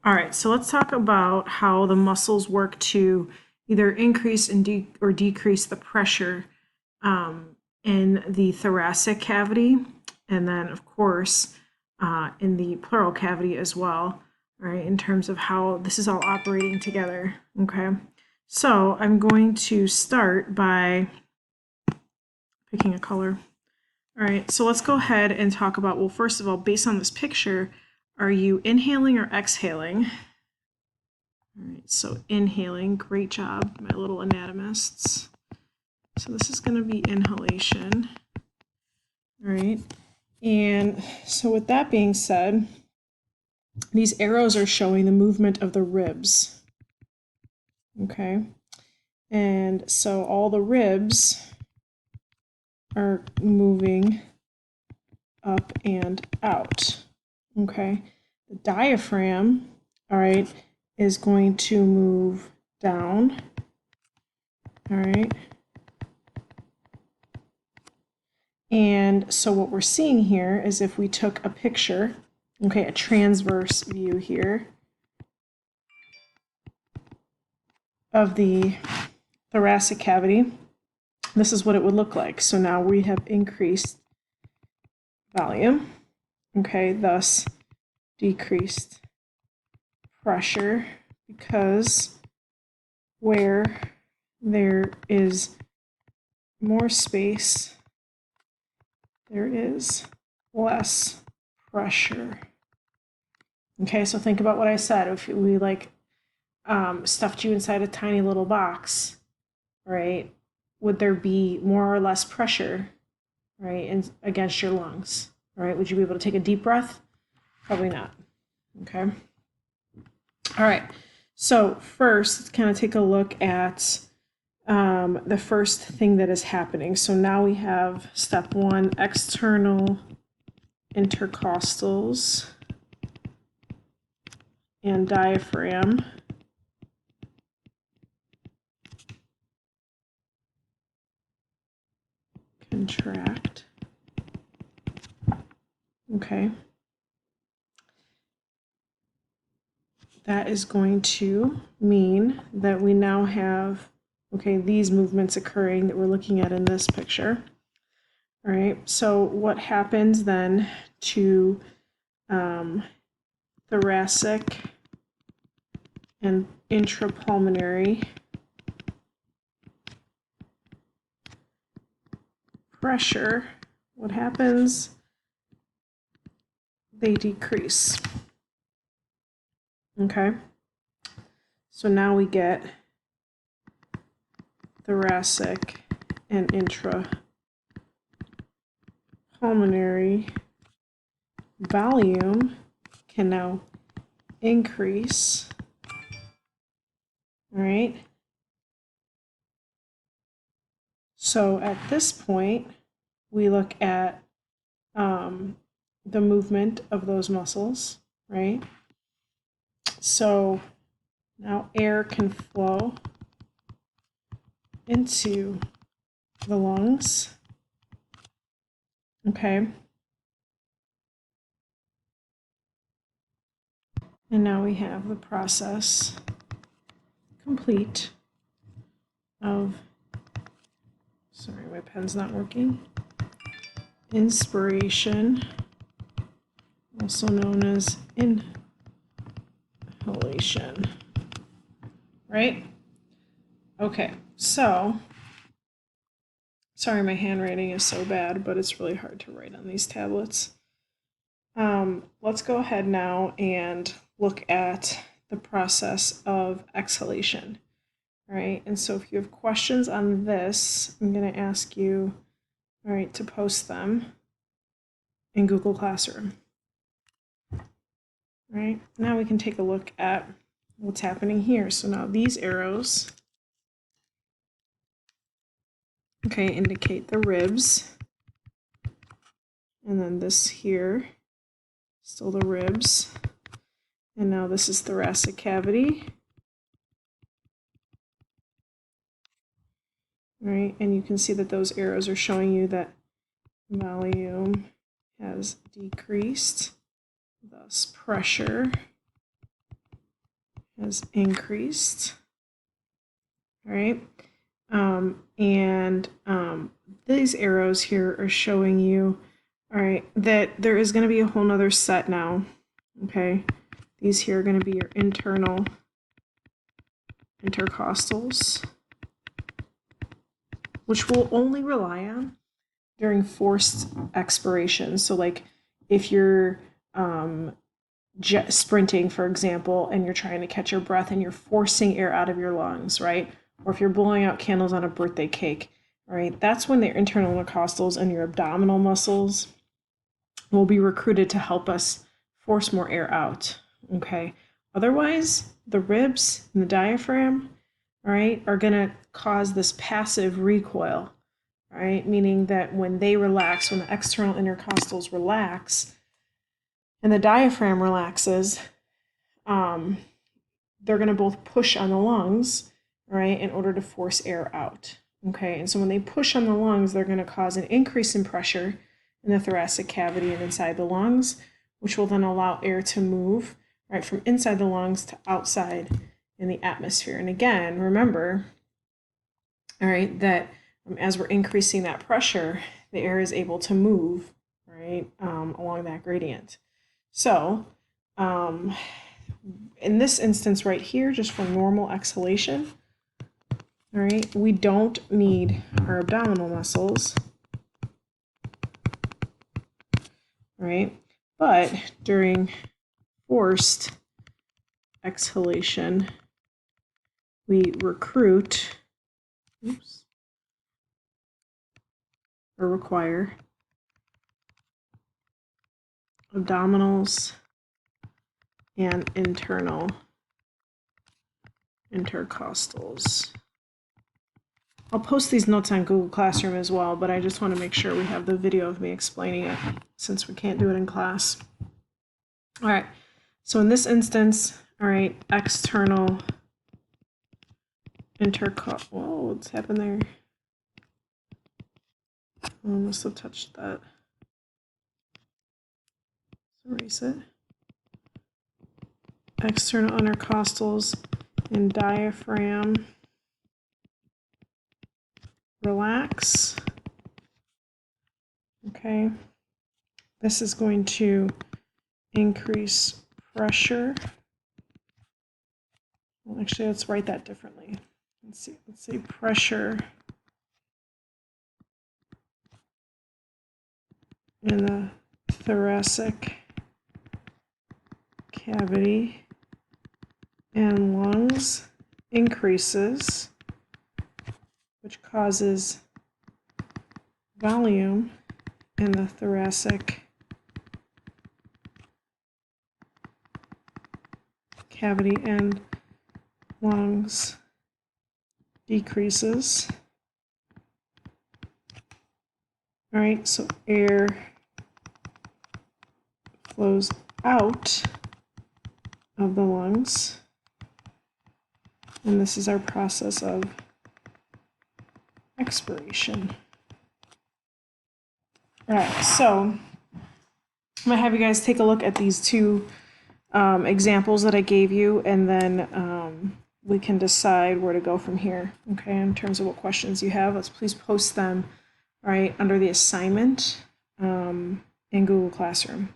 All right, so let's talk about how the muscles work to either increase and or decrease the pressure in the thoracic cavity, and then, of course, in the pleural cavity as well, right, in terms of how this is all operating together, okay? So I'm going to start by picking a color. All right, so let's go ahead and talk about, well, first of all, based on this picture, are you inhaling or exhaling? All right, so inhaling, great job, my little anatomists. So this is going to be inhalation. All right, and so with that being said, these arrows are showing the movement of the ribs. Okay, and so all the ribs are moving up and out. Okay, the diaphragm, all right, is going to move down. All right. And so what we're seeing here is if we took a picture, okay, a transverse view here of the thoracic cavity, this is what it would look like. So now we have increased volume, okay, thus decreased pressure, because where there is more space, there is less pressure. Okay, so think about what I said. If we stuffed you inside a tiny little box, right, would there be more or less pressure, right, against your lungs, right? Would you be able to take a deep breath? Probably not. Okay. All right. So first, let's kind of take a look at the first thing that is happening. So now we have step one, external intercostals and diaphragm. Contract. Okay. That is going to mean that we now have, okay, these movements occurring that we're looking at in this picture. All right, so what happens then to thoracic and intrapulmonary pressure? What happens? They decrease. Okay, so now we get thoracic and intrapulmonary volume can now increase. All right. So at this point, we look at the movement of those muscles, right? So now air can flow into the lungs. Okay. And now we have the process complete of, sorry, my pen's not working, inspiration, also known as inhalation, right? Okay, so, sorry my handwriting is so bad, but it's really hard to write on these tablets. Let's go ahead now and look at the process of exhalation, all right? And so if you have questions on this, I'm going to ask you, all right, to post them in Google Classroom. All right, now we can take a look at what's happening here. So now these arrows, okay, indicate the ribs. And then this here, still the ribs. And now this is thoracic cavity. All right, and you can see that those arrows are showing you that volume has decreased, thus pressure has increased. All right. These arrows here are showing you, all right, that there is going to be a whole nother set now. Okay. These here are going to be your internal intercostals, which we'll only rely on during forced expiration. So like if you're sprinting, for example, and you're trying to catch your breath and you're forcing air out of your lungs, right? Or if you're blowing out candles on a birthday cake, right? That's when the internal intercostals and your abdominal muscles will be recruited to help us force more air out, okay? Otherwise, the ribs and the diaphragm, all right, are going to cause this passive recoil, right? Meaning that when they relax, when the external intercostals relax and the diaphragm relaxes, they're going to both push on the lungs, right, in order to force air out, okay? And so when they push on the lungs, they're going to cause an increase in pressure in the thoracic cavity and inside the lungs, which will then allow air to move, right, from inside the lungs to outside in the atmosphere. And again, remember, all right, that as we're increasing that pressure, the air is able to move, right, along that gradient. So in this instance right here, just for normal exhalation, all right, we don't need our abdominal muscles, right? But during forced exhalation, we recruit, or require abdominals and internal intercostals. I'll post these notes on Google Classroom as well, but I just want to make sure we have the video of me explaining it since we can't do it in class. All right, so in this instance, all right, external intercostal, whoa, what's happened there? I must have touched that. Let's erase it. External intercostals and diaphragm relax. Okay, this is going to increase pressure. Well, actually, let's write that differently. Let's see. Let's say pressure in the thoracic cavity and lungs increases, which causes volume in the thoracic cavity and lungs decreases. All right, so air flows out of the lungs, and this is our process of expiration. All right, so I'm gonna have you guys take a look at these two examples that I gave you, and then we can decide where to go from here, okay, in terms of what questions you have. Let's please post them, right, under the assignment in Google Classroom.